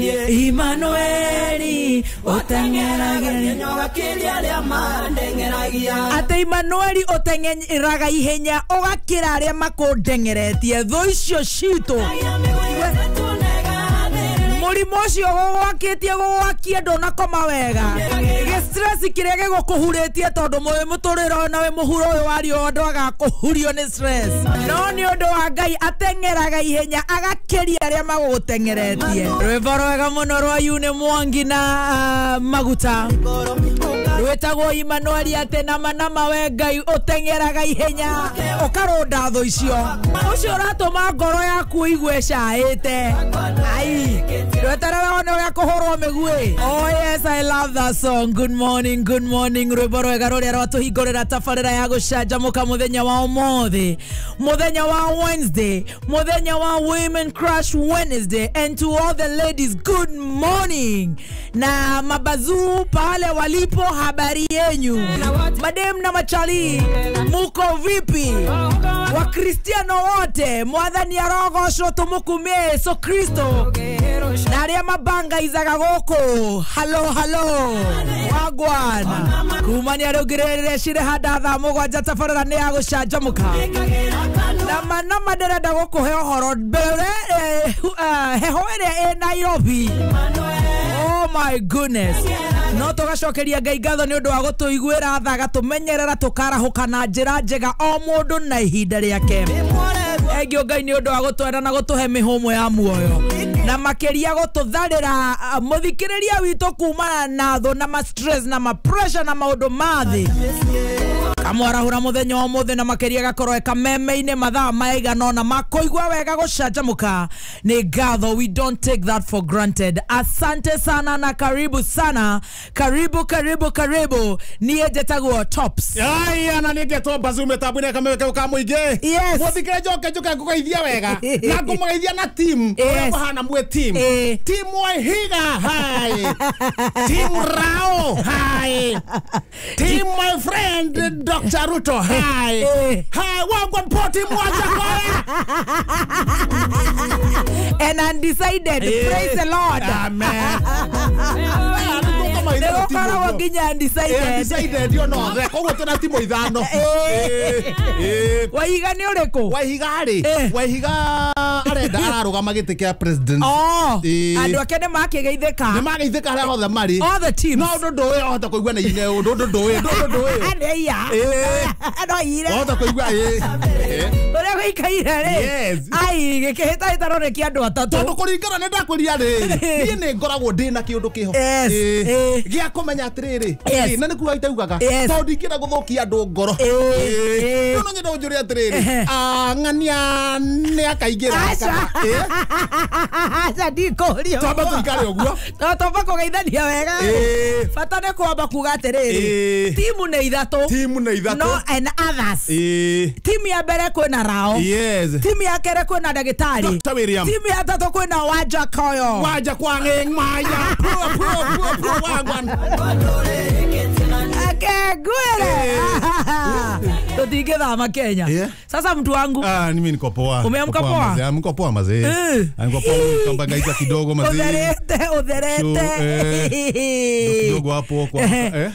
Emmanueli otengeragia nyoga kiria ria mandengeragia ate Emmanueli otengeraga ihenya ogakira aria makundengeretie tho icio cito Murimocio gwakitie gwakie ndona koma wega stress kirege gukuhuretie tondu muturiro nawe muhuro uyu wario ndaga kuhurio ni stress no ni undu wa Ngai atengeraga ihenya agakiria aria magutengeretie rwimbo rwega muno rwa Yune Mwangi na Maguta rwetagwo Emmanueli atenama we Ngai utengeraga ihenya ukaronda tho icio ucio ratuma ngoro yaku igwe caite ai rweterera one ya kuhorwo megwe. Oh yes, I love that song. Good morning rwimbo rwega ruria rwatuhingurira tabarira ya gucanjamuka muthenya wa umuthi muthenya wa Wednesday muthenya wa Women Crush Wednesday. And to all the ladies, good morning. Na mabazu pale walipo, habari yenyu madem na machali, muko vipi? Wa Kristiano wote mwathani arogoshwo tumukumie Yesu Kristo na aria mabanga izaga goko. Hello wagwana kumani arugirire shire hada tha mugwanja tabarira ni ya gucanjamuka na manama nderenda gukuhe uhoro mbere heho iria e Nairobi. Oh my goodness. No tugacokeria Ngai ngatho ni undu wa gutuiguira tha gatumenyerera tukarahuka na njira njega o mundu na ihinda riake. Egyo Ngai ni undu wa gutwenda na gutuhe mihumo ya muoyo na makeria gututharira muthikiriria witu kumana na tho na ma stress na ma pressure na maundu mathi kamwarahura muthenya wa muthe na makeria gakorwo kameme-ine mathaa maigana na makoigwa wega gucanjamuka ni ngatho. We don't take that for granted. Asante sana na karibu sana. Karibu niye jetagwo Tops. Aya na niye to bazume tabune kameke kamuige. Yes. Muthikire joka kukaithia wega na kumugeithia na team. Bahana mwe team. Team Wahiga hai. Team Rao hai. Team my friend Dr. Ruto hai. Hai wangu mpoti mwaja kwa. And undecided. Praise the Lord. Amen. Leo kara waginya undecided. Undecided yo no. Kogo tena timo ithano. Wahiga ni ureko? Wahiga ri. Wahiga arenda ararugama gite kia president. Oh. Andu akene makigeitheka. Ni mageitheka haria hothe mari. All the teams. No ndo we hota kuigwa na ine ndo we. Aneya. No ire. Hota kuigwa Ore gwikaira ri. Yes. Ai gikihita itarore kia andu atatu. Tondu kuringana ne ndakwiria ri. Ni ne ngoragwo ndi na kiundu kiho. Gia kumenya atiriri. Na ni kuwa itaugaga. Tondu ikira guthukia andu ngoro. No nyenda unjuri atiriri. Ng'ania ne akaigira. Acha ndikorio. Twamba tuikare uguo. Twamba kugeithania wega. Fatane kwamba kuga atiriri. Timu ne ithatu. No and others. Timu ya mbere kwina Rao. Yes. Timu ya kere kwina Ndagitari. Dr. William. Timu ya tatu kwina Wanja Koyo. Wanja kwange maya. Pro wagwan. Akegwere. Tutigethama Kenya. Sasa mtu wangu. Mimi niko poa. Umeamka poa? Niko poa mazee. Niko poa kamba gaita kidogo mazee. Udherete. Kidogo hapo kwa.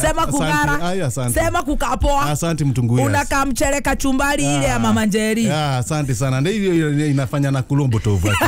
Sema kungara. Sema kukapoa. Asante mtungu. Unakaa mchele kachumbari ile ya Mama Njeri. Asante sana. Ndio inafanya na kulombo tovu ati.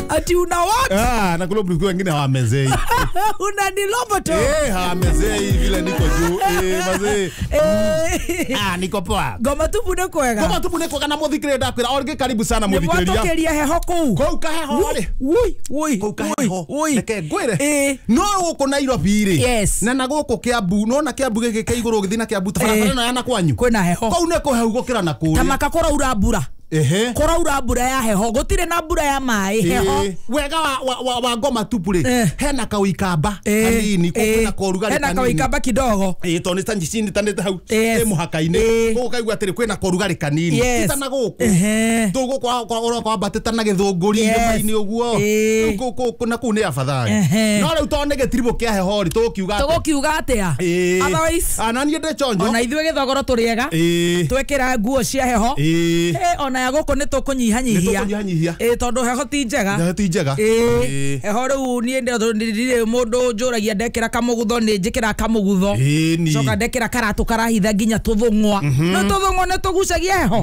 Ati una what? Na kulombo kwa wengine hawamezei. Una nilombo to. Hawamezei vile niko juu. Mazee. Niko poa. Goma tupune kwega. Goma tupune kwega na muthikire ndakwira orge karibu sana muthikiriria. Nebotokeria heho kuu. Kou kaheho wale. Ui. Kou kaheho. Neke ngwire. No guko Nairobi ri. Yes. Na naguko Kiambu no na Kiambu gike kaiguru githii na Kiambu tabarabara na yana kwanyu. Kwina heho. Kou neko hehu gukira na kuri. Tamaka kora urambura. Kora mbura ya heho gutire na mbura ya mai heho wega wa ngoma tupuri hena kawikamba kanini kuna korugari hena kawikamba kidogo to ni tanji sindi tanete hau muhaka-ini ko kaigwa atiri kwina korugari kanini kitana guku tugo kwa bateta na githunguri mai-ini uguo kuna kune afadhali no riu to nege tribo kia heho ri tukiuga atia otherwise anani ende chonjo ona ithwe githogoro turiega twekira nguo cia heho ona ya goko nä tå kå nyihanyihia tondå heho ti njega heho rä u niä ndirä må ndå njå ragia ndekä kamå gutho nä njä kä ra kamå gutho coka ndekä ra karatå karahitha nginya tå thå ng'wa nä tå thå ng'wa nä tå gucagia heho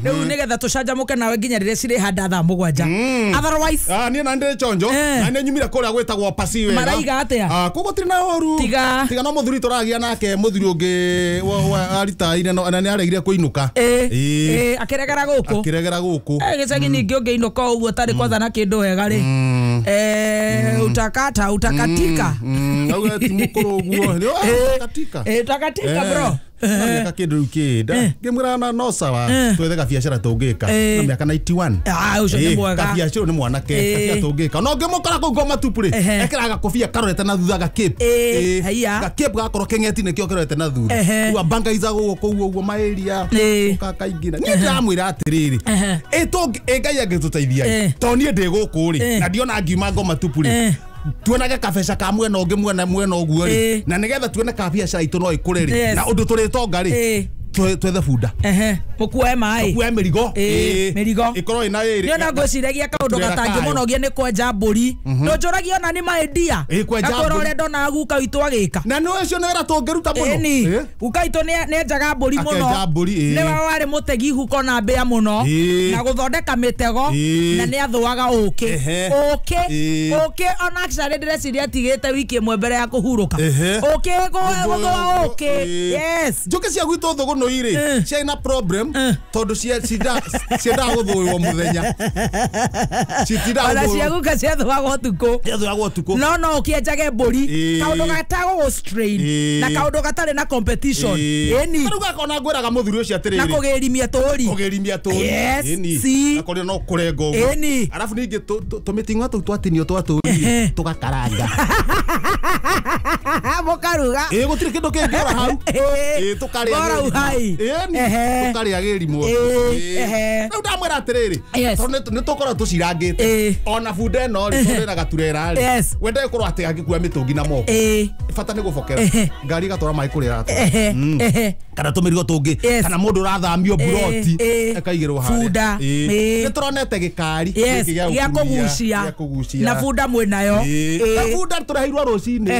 rä u nä getha tå canjamå ke nawe nginya rä rä a cirä handa thaa 7 otherwise niä na ndä chonjo na nä nyumire kå rä a gwä tagwo pasi wega maraiga atä koguo tirä na horu tiga no må thuri tå ragia nake må thuri å ngä aritaire na nä aregire kå inå ka akäregera gå kå gä cagi ningä å ngä inå ka å guo tarä kwatha na kä ndå wega rä utakatika auga ti må kå rå guo utakatika bro miaka kindu kida ngimwira no sawa twethe biashara tungika na miaka 91 ucio ni mwega biashara ni mwanake kabia tungika no ngimukora ku ngoma tupuri ekiraga kofia karorete na thutha ga cape ga cape gakoro kengeti ne kio karorete na thutha wa banga iza guo kuo maeria ukakaingina ni ndamwira atiriri ngai angituteithia to nie ndi guku ri na ndiona ngiuma ngoma tupuri tuonage kabesha ka mwena ungi mwena uguo ri na nigetha tuone ka biashara itu no ikure ri na undu turitonga ri twethe bunda mukue mai mukue mirigo ikoro ina iri niona ngwiciragia kaundu gatangi muno gie ni kwenja mburi ndunjuragia ona ni maidia gakorore ndona guka witu agika na no ucio nera tungiruta muno guka witu ni enjaga mburi muno ni wari mutegi huko na mbia muno na guthondeka mitego na ni athuaga uki ona actually ndĩreciria tigĩte wiki ĩmwe mbere ya kũhurũka gũthũa ũkĩ yes njũkĩ cia gwitũ thũgũ no irĩ ciĩna problem tondũ ciendaga gũthũĩrwo mũthenya ona ciaguka ciathũagwo ũtukũ no ũkĩenjage mbũri kaũndũ gatagwo gũ strain na kaũndũ gatarĩ na competition ĩni rĩu gakona ngwĩraga mũthuri ũcio atĩrĩrĩ na kũgĩrimia tũri yes akorwo no kũrenga ũguo arabu ningĩ tũmĩting'o tũu twatinio twatũrire tugakaranga mukaruga gutire kindu kingiora hau tukaria tukaria girimwo riu ndamwira atiriri tondu ni tukora tucirangite ona bunda eno ri tondu na gaturera ri wende gukorwo ati agikua mitungi na moko bata ni gubokera ngari gatwara mai kurira kana tumirigo tungi kana mundu urathamio buroti akaigirwo haria ni turonete gikari gya kugucia na bunda mwinayo na bunda turaheirwo rucini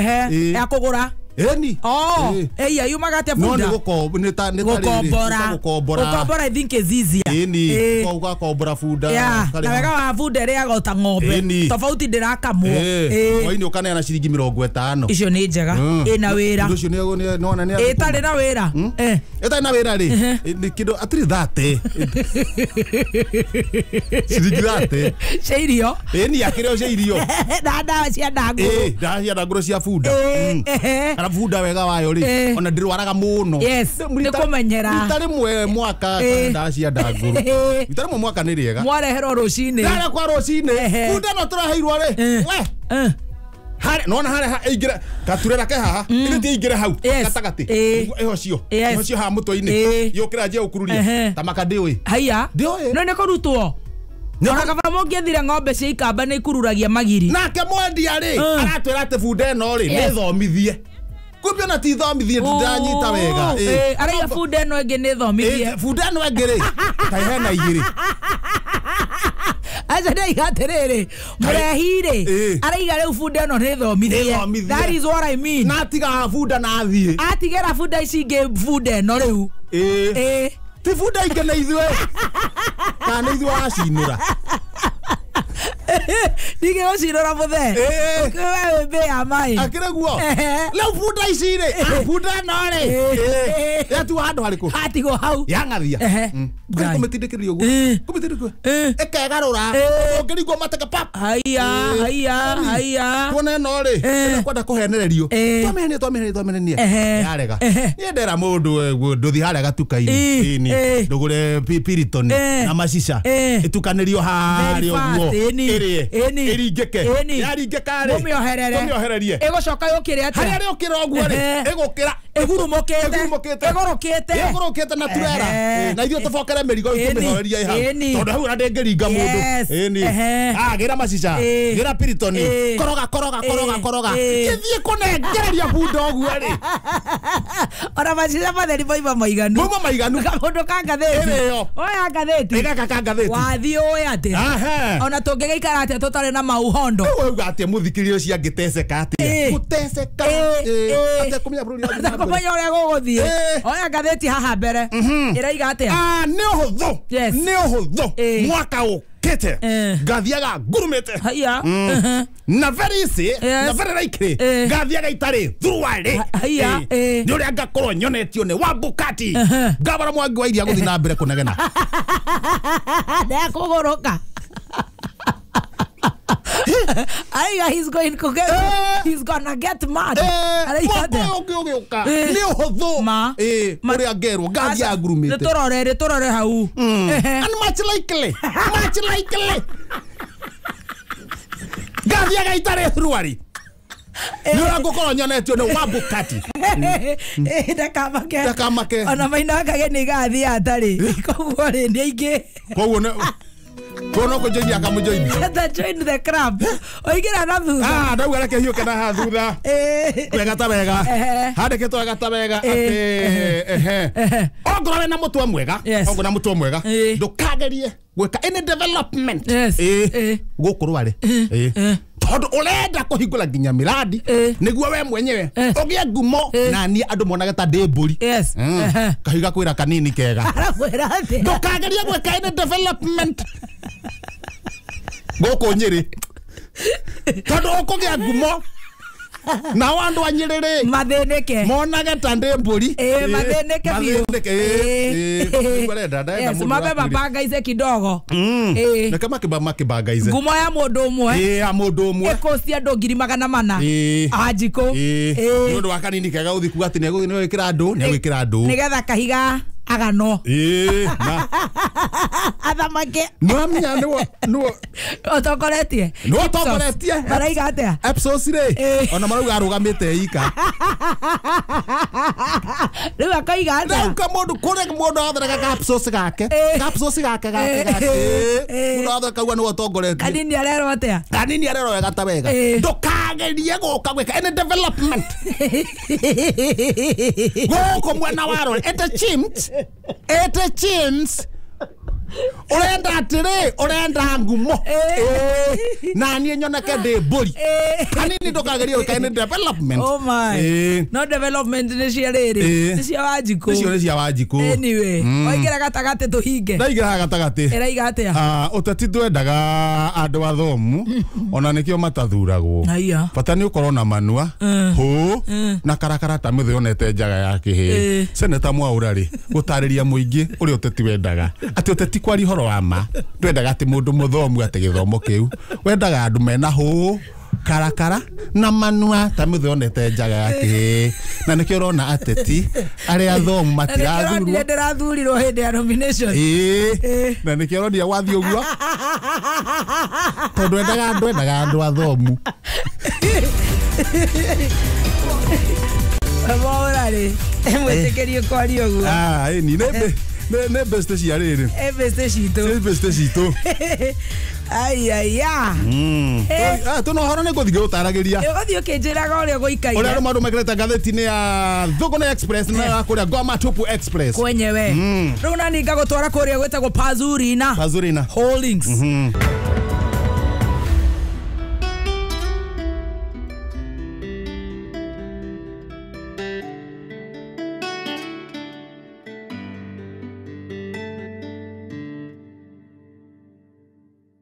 ya kugura eni eya yumaga te bunda no gukombora I think is easier eni gukombora bunda na wega wa bunda ria gota ng'ombe tofauti ndirakamwo waini ukane na ciringi 50 icio ni njega ina wira ucio ni nona ni itari na wira itari na wira ri ni kido atiri thate ciringi thate cirio eni akirio cirio na dawa cia ndangu dawa cia ndangu cia bunda kana bunda wega wayo ri ona ndirwaraga muno ni kumenyera itari mwe mwaka kana dawa cia ndangu itari mwe mwaka ni riega mwarehero rucini dara kwa rucini bunda no turaheirwo ri we hare nona hare ingira katurera ke haha ile ti ingira hau gatagati eho cio ha muto-ini yukira je ukururia tamaka ndiwi haya no ne korutwo Nona kaba mongethire ng'ombe cia ikamba ni kururagia magiri nake mwendia ri aratwira ati bunda eno ri ni thomithie kumbe na ti thomithie ndanyita wega araiga bunda eno ĩngĩ nĩ thomithie bunda eno ĩngĩ ri ta hena igiri acha ndaiga atĩrĩrĩ mũrehire araiga rĩu bunda eno nĩ thomithie that is what I mean na tiga bunda na athiĩ atigera bunda ici ingĩ bunda eno rĩu ti bunda ingĩ na ithuĩ kana ithuĩ wacinũra Dige ucinũra muthe wewe mbe ya mai akireguo leo bunda ici ri bunda no ri yatu handu hariku hatigo hau yangathia kumitindikiririo guo kumitindikiririo ekegarura ngirigwo mateka pap haya tuone no ri kwenda kuhenererio twamenenie yarega ni ndera mundu nduthi haria gatuka-ini ini ndugure piritoni na macica itukanirio haria uguo iringike yaringika ri mumiohererie igucoka yukire ati haria ri ukira uguo ri igukira igurukite na turera na ithuĩ tũbokere mĩrigo tũmĩhorerie hau tondũ hau na ndĩngĩringa mũndũ gira macica gira piritoni koroga gĩthiĩ kũnengereria bunda ũguo rĩ Ora macira matheri moima maiganu. Moima maiganu. Kamundu ka ngatheti. Oya ngatheti. Ega ka ngatheti. Wathi oya ati. Ona tungigaikara ati tutari na mauhondo. Uga ati muthikiri ucio angiteceka ati. Guteceka. Ati kumenya bururi. Ati kumenya uria guguthie. Oya ngatheti haha mbere. Iraiga ati. Ni uhuthu. Ni uhuthu. Mwaka ukite. Ngathiaga ngurumite. Haya. Na very easy. Na very likely. Ngathiaga itari thuruari. Haya. Ni uria ngakorwo nyonetio ni Wambukati. Ngabara Mwangi wa Iria guthi na mbere kunegena. Ndakuguruka. He's gonna get mad. Ni uhuthu. Uria ngerwo ngathia ngurumite. Turore hau. And much likely. Ngathiaga itari thuruari. Nura ngukoro nyonetio ni Wambukati. Ndakamake. Ona maina kage ni gathi atari. Koguo ri ni aingi. Koguo ne Kono ko join akamujoin. Join the club. Oigira na thutha. Ndau areke hiuke na ha thutha. Wega ta wega. Handike to wega ta wega. Ongorwe na mutwe mwega. Ongorwe na mutwe mwega. Ndukagerie gweka any development. Gukurware. Tondu urenda kuhingura nginya miradi niguo we mwenyewe ugie ngumo na ni andu monaga ta ndemburi kahiga kwira kanini kega ndukageria gweka any development goko Nyeri tondu ukugia ngumo na wandu wa Nyeri matheneke monaga ta ndemburi matheneke biu mabe mabangaize kidogo na kama kibangaize ngumo ya mundu umwe ya mundu umwe ekosi andu 400 ajiko ndu wa kanini kega uthiku ati ne gwikira andu nigetha kahiga agano na athamake mwamya no otokoretie maraiga atia episode re ona marauga arugamite ika riu akaiga atia ka mundu atharaga capsules gake mundu atharaga kaua no otongoretie kanini arero atia wega ta wega ndukagerie guka gwika any development goko mwana waro ete chimps urenda ngumo na nie nyoneke ndi mburi kanini ndukagerie gwika any development. Oh my no development ni cia riri ni cia Wanjiku anyway oigira gatagati tuhinge ndaigira gatagati iraiga atia uteti ndwendaga andu athomu ona nikio matathuragwo bata ni ukorwo na manua hu na karakara ta muthe onete njaga ya kihi Senator Mwaura ri gutariria muingi uri uteti wendaga ati uteti kwari horo wa ma ndwendaga ati mundu muthomu ati githomo kiu wendaga andu mena hu karakara na manua ta muthe onete njaga ya kihi na nikio urona ateti ari athomu matirathurwo ndirathurirwo hindi ya nomination na nikio urona wathi uguo tondu wendaga andu athomu Mwaura ri mwitikirie kwari uguo ni ne best cia riri best citu ayaya tuno horo ne guthige utaragiria uthio kinjiraga uria guikaire uria maru magreta gatheti-ini ya Thuguna Express na kuria Goma Tupu Express kwenyewe riu nani ngagutwara kuria gwetagwo Pazurina Holdings